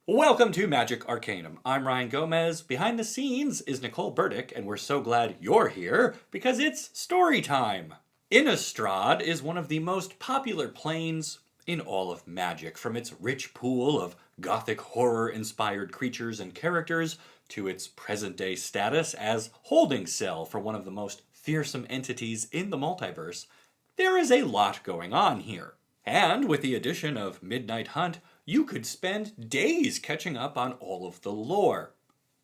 Welcome to Magic Arcanum. I'm Ryan Gomez. Behind the scenes is Nicole Burdick, and we're so glad you're here because it's story time. Innistrad is one of the most popular planes in all of Magic, from its rich pool of gothic horror-inspired creatures and characters to its present-day status as holding cell for one of the most fearsome entities in the multiverse. There is a lot going on here. And with the addition of Midnight Hunt, you could spend days catching up on all of the lore.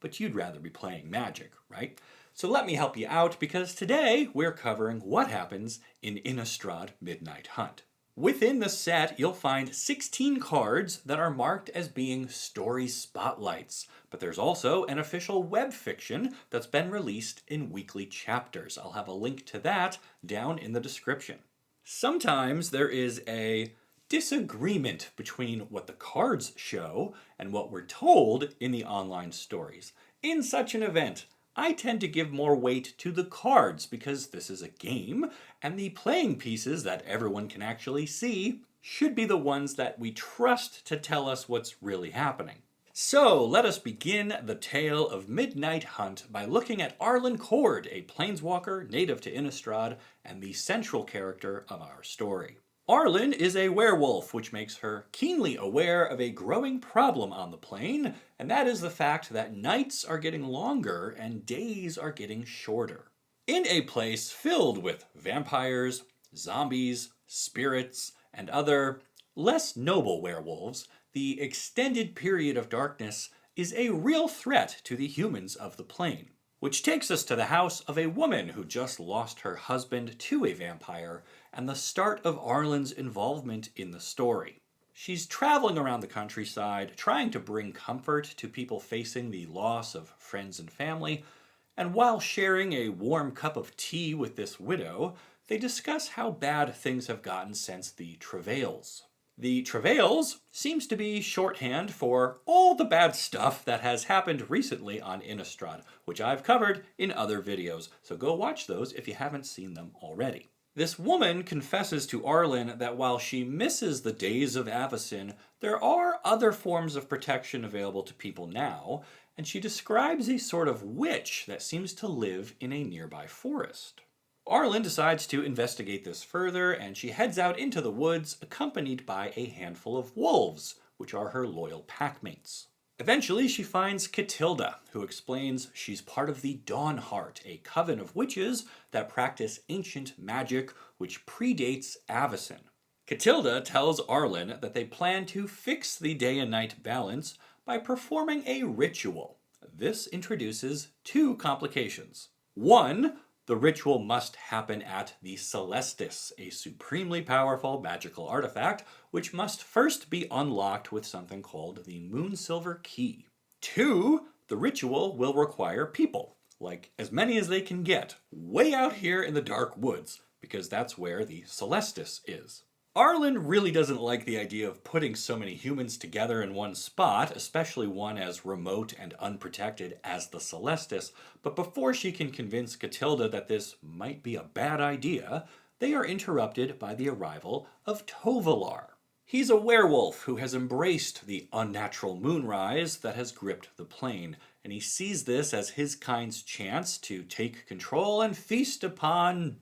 But you'd rather be playing Magic, right? So let me help you out, because today we're covering what happens in Innistrad Midnight Hunt. Within the set, you'll find 16 cards that are marked as being story spotlights, but there's also an official web fiction that's been released in weekly chapters. I'll have a link to that down in the description. Sometimes there is a disagreement between what the cards show and what we're told in the online stories. In such an event, I tend to give more weight to the cards because this is a game, and the playing pieces that everyone can actually see should be the ones that we trust to tell us what's really happening. So let us begin the tale of Midnight Hunt by looking at Arlinn Kord, a planeswalker native to Innistrad and the central character of our story. Arlinn is a werewolf, which makes her keenly aware of a growing problem on the plane, and that is the fact that nights are getting longer and days are getting shorter. In a place filled with vampires, zombies, spirits, and other less noble werewolves, the extended period of darkness is a real threat to the humans of the plane. Which takes us to the house of a woman who just lost her husband to a vampire, and the start of Arlinn's involvement in the story. She's traveling around the countryside, trying to bring comfort to people facing the loss of friends and family, and while sharing a warm cup of tea with this widow, they discuss how bad things have gotten since the travails. The travails seems to be shorthand for all the bad stuff that has happened recently on Innistrad, which I've covered in other videos, so go watch those if you haven't seen them already. This woman confesses to Arlinn that while she misses the days of Avacyn, there are other forms of protection available to people now, and she describes a sort of witch that seems to live in a nearby forest. Arlinn decides to investigate this further, and she heads out into the woods accompanied by a handful of wolves, which are her loyal packmates. Eventually, she finds Catilda, who explains she's part of the Dawnhart, a coven of witches that practice ancient magic which predates Avacyn. Catilda tells Arlinn that they plan to fix the day and night balance by performing a ritual. This introduces two complications. One, the ritual must happen at the Celestus, a supremely powerful magical artifact, which must first be unlocked with something called the Moonsilver Key. Two, the ritual will require people, like as many as they can get, way out here in the dark woods, because that's where the Celestus is. Arlinn really doesn't like the idea of putting so many humans together in one spot, especially one as remote and unprotected as the Celestus, but before she can convince Catilda that this might be a bad idea, they are interrupted by the arrival of Tovolar. He's a werewolf who has embraced the unnatural moonrise that has gripped the plane, and he sees this as his kind's chance to take control and feast upon,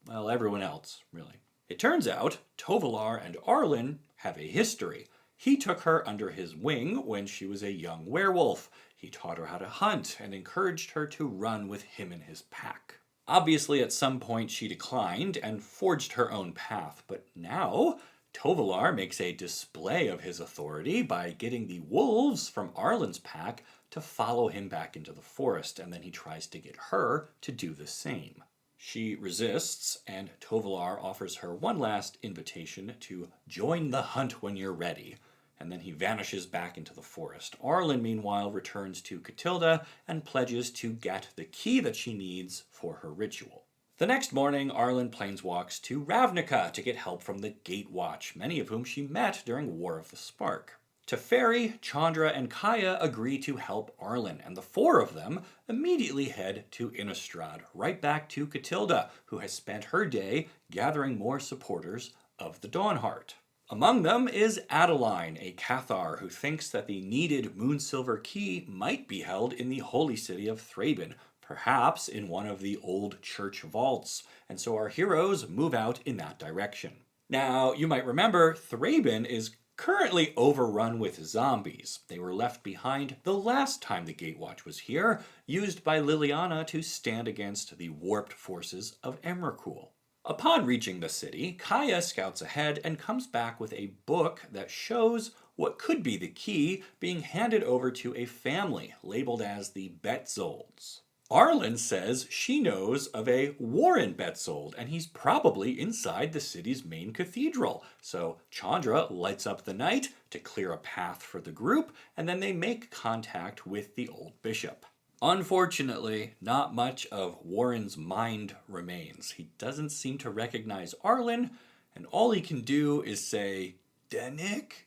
well, everyone else, really. It turns out Tovolar and Arlinn have a history. He took her under his wing when she was a young werewolf. He taught her how to hunt and encouraged her to run with him in his pack. Obviously, at some point she declined and forged her own path, but now Tovolar makes a display of his authority by getting the wolves from Arlinn's pack to follow him back into the forest, and then he tries to get her to do the same. She resists, and Tovolar offers her one last invitation to join the hunt when you're ready, and then he vanishes back into the forest. Arlinn, meanwhile, returns to Catilda and pledges to get the key that she needs for her ritual. The next morning, Arlinn planeswalks to Ravnica to get help from the Gatewatch, many of whom she met during War of the Spark. Teferi, Chandra, and Kaya agree to help Arlinn, and the four of them immediately head to Innistrad, right back to Catilda, who has spent her day gathering more supporters of the Dawnhart. Among them is Adeline, a Cathar who thinks that the needed Moonsilver key might be held in the holy city of Thraben, perhaps in one of the old church vaults, and so our heroes move out in that direction. Now, you might remember, Thraben is currently overrun with zombies. They were left behind the last time the Gatewatch was here, used by Liliana to stand against the warped forces of Emrakul. Upon reaching the city, Kaya scouts ahead and comes back with a book that shows what could be the key being handed over to a family labeled as the Betzolds. Arlinn says she knows of a Warren Betzold, and he's probably inside the city's main cathedral. So Chandra lights up the night to clear a path for the group, and then they make contact with the old bishop. Unfortunately, not much of Warren's mind remains. He doesn't seem to recognize Arlinn, and all he can do is say, "Denik?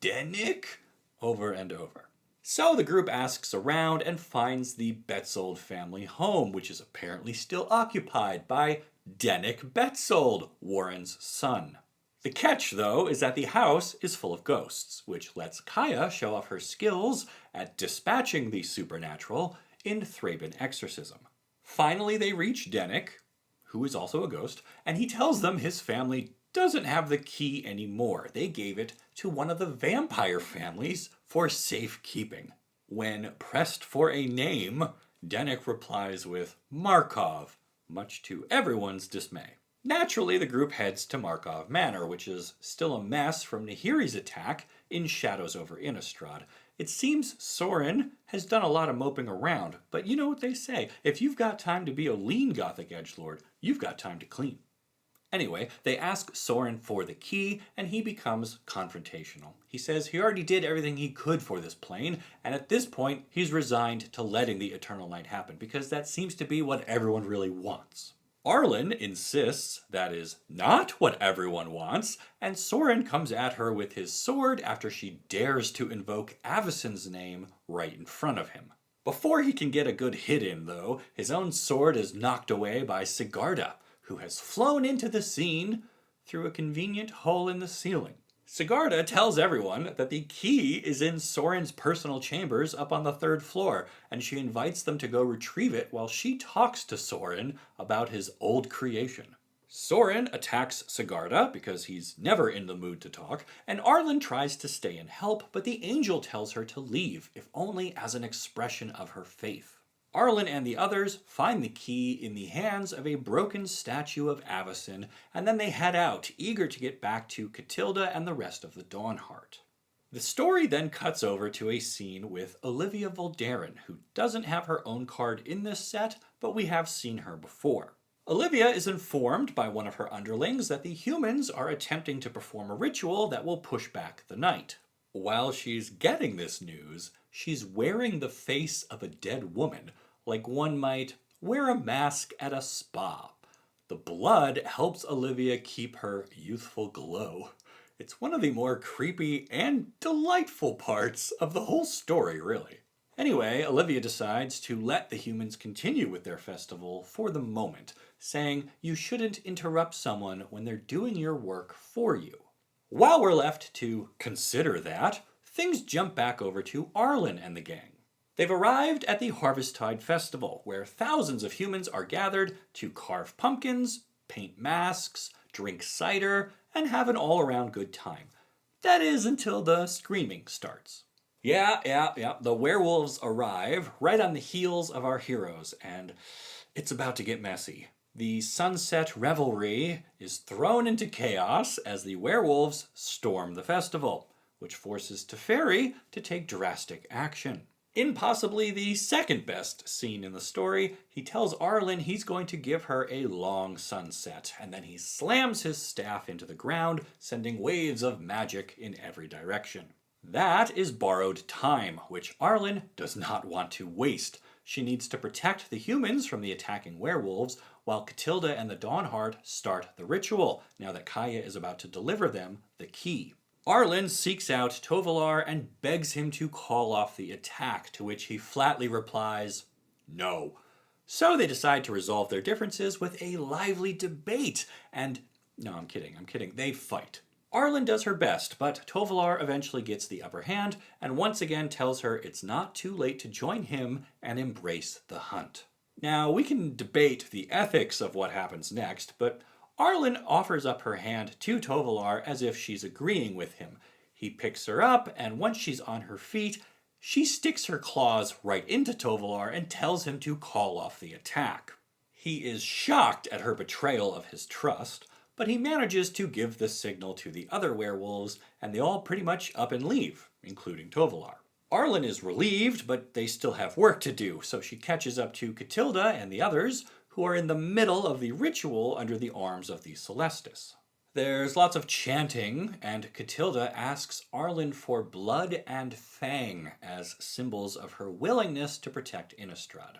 Denik?" over and over. So the group asks around and finds the Betzold family home, which is apparently still occupied by Denik Betzold, Warren's son. The catch, though, is that the house is full of ghosts, which lets Kaya show off her skills at dispatching the supernatural in Thraben exorcism. Finally, they reach Denik, who is also a ghost, and he tells them his family doesn't have the key anymore. They gave it to one of the vampire families for safekeeping. When pressed for a name, Denik replies with Markov, much to everyone's dismay. Naturally, the group heads to Markov Manor, which is still a mess from Nahiri's attack in Shadows over Innistrad. It seems Sorin has done a lot of moping around, but you know what they say, if you've got time to be a lean Gothic edgelord, you've got time to clean. Anyway, they ask Sorin for the key, and he becomes confrontational. He says he already did everything he could for this plane, and at this point, he's resigned to letting the Eternal Night happen, because that seems to be what everyone really wants. Arlinn insists that is not what everyone wants, and Sorin comes at her with his sword after she dares to invoke Avacyn's name right in front of him. Before he can get a good hit in, though, his own sword is knocked away by Sigarda, who has flown into the scene through a convenient hole in the ceiling. Sigarda tells everyone that the key is in Sorin's personal chambers up on the 3rd floor, and she invites them to go retrieve it while she talks to Sorin about his old creation. Sorin attacks Sigarda because he's never in the mood to talk, and Arlinn tries to stay and help, but the angel tells her to leave, if only as an expression of her faith. Arlinn and the others find the key in the hands of a broken statue of Avacyn, and then they head out, eager to get back to Catilda and the rest of the Dawnhart. The story then cuts over to a scene with Olivia Voldaren, who doesn't have her own card in this set, but we have seen her before. Olivia is informed by one of her underlings that the humans are attempting to perform a ritual that will push back the night. While she's getting this news, she's wearing the face of a dead woman, like one might wear a mask at a spa. The blood helps Olivia keep her youthful glow. It's one of the more creepy and delightful parts of the whole story, really. Anyway, Olivia decides to let the humans continue with their festival for the moment, saying you shouldn't interrupt someone when they're doing your work for you. While we're left to consider that, things jump back over to Arlinn and the gang. They've arrived at the Harvesttide Festival, where thousands of humans are gathered to carve pumpkins, paint masks, drink cider, and have an all-around good time. That is until the screaming starts. Yeah, the werewolves arrive right on the heels of our heroes, and it's about to get messy. The sunset revelry is thrown into chaos as the werewolves storm the festival, which forces Teferi to take drastic action. In possibly the second best scene in the story, he tells Arlinn he's going to give her a long sunset, and then he slams his staff into the ground, sending waves of magic in every direction. That is borrowed time, which Arlinn does not want to waste. She needs to protect the humans from the attacking werewolves, while Catilda and the Dawnhart start the ritual, now that Kaya is about to deliver them the key. Arlinn seeks out Tovolar and begs him to call off the attack, to which he flatly replies, no. So they decide to resolve their differences with a lively debate, and no, I'm kidding, they fight. Arlinn does her best, but Tovolar eventually gets the upper hand and once again tells her it's not too late to join him and embrace the hunt. Now, we can debate the ethics of what happens next, but Arlinn offers up her hand to Tovolar as if she's agreeing with him. He picks her up, and once she's on her feet, she sticks her claws right into Tovolar and tells him to call off the attack. He is shocked at her betrayal of his trust, but he manages to give the signal to the other werewolves, and they all pretty much up and leave, including Tovolar. Arlinn is relieved, but they still have work to do, so she catches up to Catilda and the others, who are in the middle of the ritual under the arms of the Celestus. There's lots of chanting, and Catilda asks Arlinn for blood and fang as symbols of her willingness to protect Innistrad.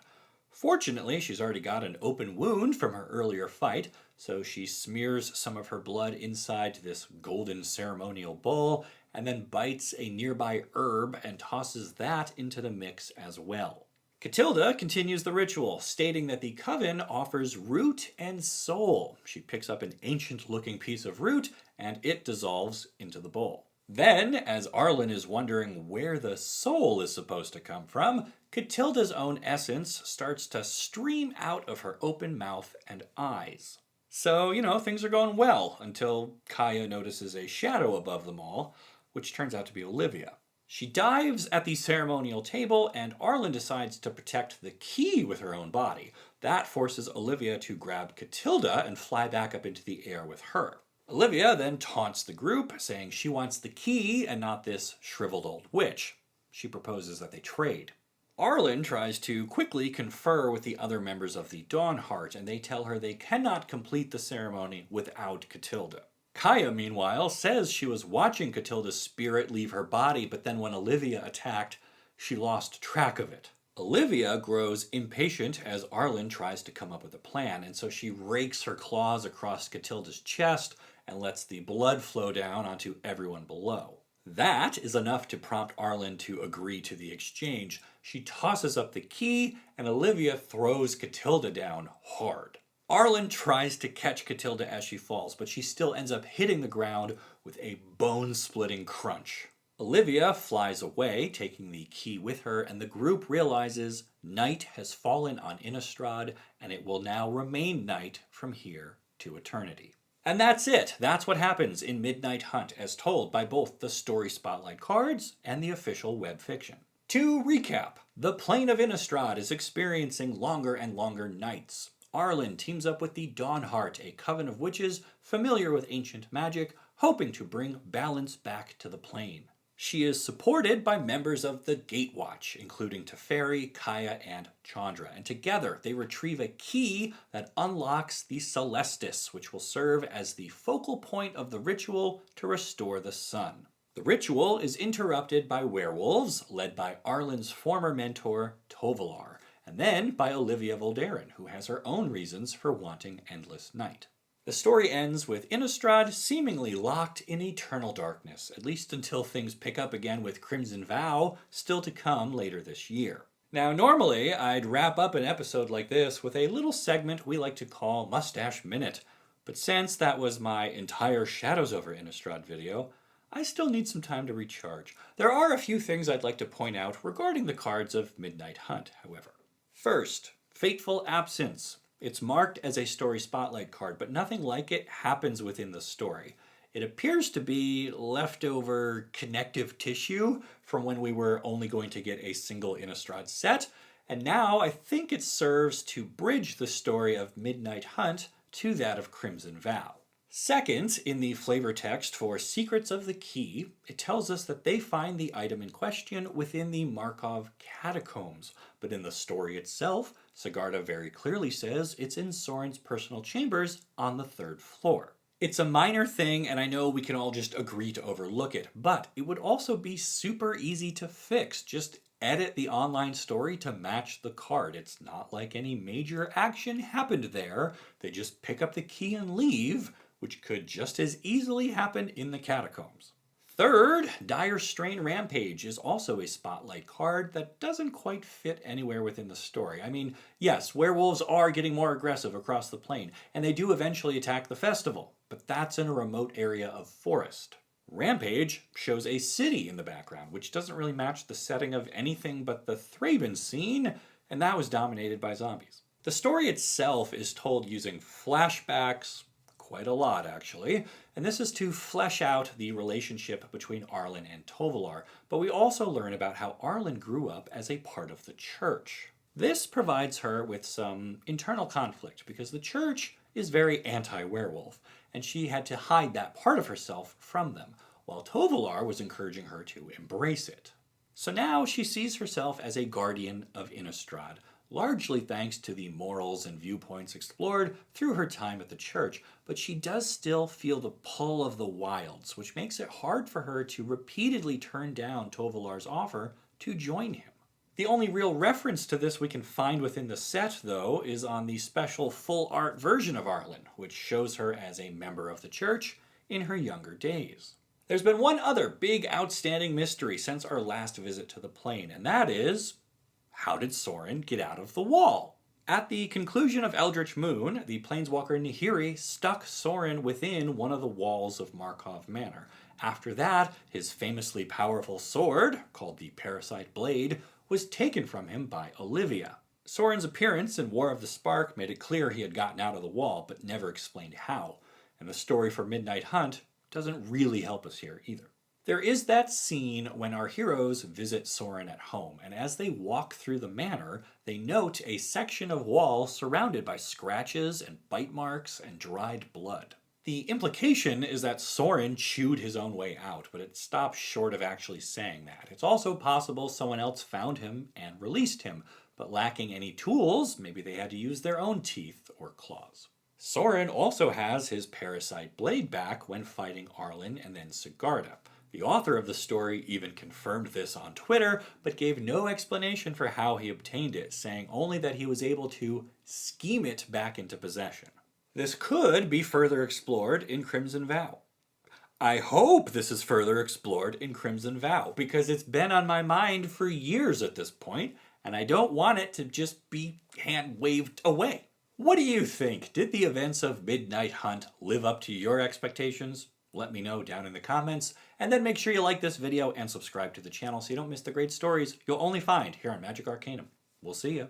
Fortunately, she's already got an open wound from her earlier fight, so she smears some of her blood inside this golden ceremonial bowl, and then bites a nearby herb and tosses that into the mix as well. Catilda continues the ritual, stating that the coven offers root and soul. She picks up an ancient-looking piece of root, and it dissolves into the bowl. Then, as Arlinn is wondering where the soul is supposed to come from, Catilda's own essence starts to stream out of her open mouth and eyes. So, things are going well, until Kaya notices a shadow above them all, which turns out to be Olivia. She dives at the ceremonial table, and Arlinn decides to protect the key with her own body. That forces Olivia to grab Catilda and fly back up into the air with her. Olivia then taunts the group, saying she wants the key and not this shriveled old witch. She proposes that they trade. Arlinn tries to quickly confer with the other members of the Dawnhart, and they tell her they cannot complete the ceremony without Catilda. Kaya, meanwhile, says she was watching Catilda's spirit leave her body, but then when Olivia attacked, she lost track of it. Olivia grows impatient as Arlinn tries to come up with a plan, and so she rakes her claws across Catilda's chest and lets the blood flow down onto everyone below. That is enough to prompt Arlinn to agree to the exchange. She tosses up the key, and Olivia throws Catilda down hard. Arlinn tries to catch Catilda as she falls, but she still ends up hitting the ground with a bone-splitting crunch. Olivia flies away, taking the key with her, and the group realizes night has fallen on Innistrad, and it will now remain night from here to eternity. And that's it. That's what happens in Midnight Hunt, as told by both the Story Spotlight cards and the official web fiction. To recap, the plane of Innistrad is experiencing longer and longer nights. Arlinn teams up with the Dawnhart, a coven of witches familiar with ancient magic, hoping to bring balance back to the plane. She is supported by members of the Gatewatch, including Teferi, Kaya, and Chandra, and together they retrieve a key that unlocks the Celestus, which will serve as the focal point of the ritual to restore the sun. The ritual is interrupted by werewolves, led by Arlinn's former mentor, Tovolar, and then by Olivia Voldaren, who has her own reasons for wanting endless night. The story ends with Innistrad seemingly locked in eternal darkness, at least until things pick up again with Crimson Vow, still to come later this year. Now, normally, I'd wrap up an episode like this with a little segment we like to call Mustache Minute, but since that was my entire Shadows over Innistrad video, I still need some time to recharge. There are a few things I'd like to point out regarding the cards of Midnight Hunt, however. First, Fateful Absence. It's marked as a Story Spotlight card, but nothing like it happens within the story. It appears to be leftover connective tissue from when we were only going to get a single Innistrad set, and now I think it serves to bridge the story of Midnight Hunt to that of Crimson Vow. Second, in the flavor text for Secrets of the Key, it tells us that they find the item in question within the Markov catacombs, but in the story itself, Sigarda very clearly says it's in Sorin's personal chambers on the 3rd floor. It's a minor thing, and I know we can all just agree to overlook it, but it would also be super easy to fix. Just edit the online story to match the card. It's not like any major action happened there. They just pick up the key and leave, which could just as easily happen in the catacombs. Third, Dire Strain Rampage is also a spotlight card that doesn't quite fit anywhere within the story. I mean, yes, werewolves are getting more aggressive across the plane, and they do eventually attack the festival, but that's in a remote area of forest. Rampage shows a city in the background, which doesn't really match the setting of anything but the Thraben scene, and that was dominated by zombies. The story itself is told using flashbacks, quite a lot actually, and this is to flesh out the relationship between Arlinn and Tovolar, but we also learn about how Arlinn grew up as a part of the church. This provides her with some internal conflict because the church is very anti-werewolf, and she had to hide that part of herself from them, while Tovolar was encouraging her to embrace it. So now she sees herself as a guardian of Innistrad, largely thanks to the morals and viewpoints explored through her time at the church, but she does still feel the pull of the wilds, which makes it hard for her to repeatedly turn down Tovolar's offer to join him. The only real reference to this we can find within the set, though, is on the special full art version of Arlinn, which shows her as a member of the church in her younger days. There's been one other big outstanding mystery since our last visit to the plane, and that is, how did Sorin get out of the wall? At the conclusion of Eldritch Moon, the planeswalker Nahiri stuck Sorin within one of the walls of Markov Manor. After that, his famously powerful sword, called the Parasite Blade, was taken from him by Olivia. Sorin's appearance in War of the Spark made it clear he had gotten out of the wall, but never explained how. And the story for Midnight Hunt doesn't really help us here either. There is that scene when our heroes visit Sorin at home, and as they walk through the manor, they note a section of wall surrounded by scratches and bite marks and dried blood. The implication is that Sorin chewed his own way out, but it stops short of actually saying that. It's also possible someone else found him and released him, but lacking any tools, maybe they had to use their own teeth or claws. Sorin also has his Parasite Blade back when fighting Arlinn and then Sigarda. The author of the story even confirmed this on Twitter, but gave no explanation for how he obtained it, saying only that he was able to scheme it back into possession. This could be further explored in Crimson Vow. I hope this is further explored in Crimson Vow, because it's been on my mind for years at this point, and I don't want it to just be hand-waved away. What do you think? Did the events of Midnight Hunt live up to your expectations? Let me know down in the comments, and then make sure you like this video and subscribe to the channel so you don't miss the great stories you'll only find here on Magic Arcanum. We'll see ya.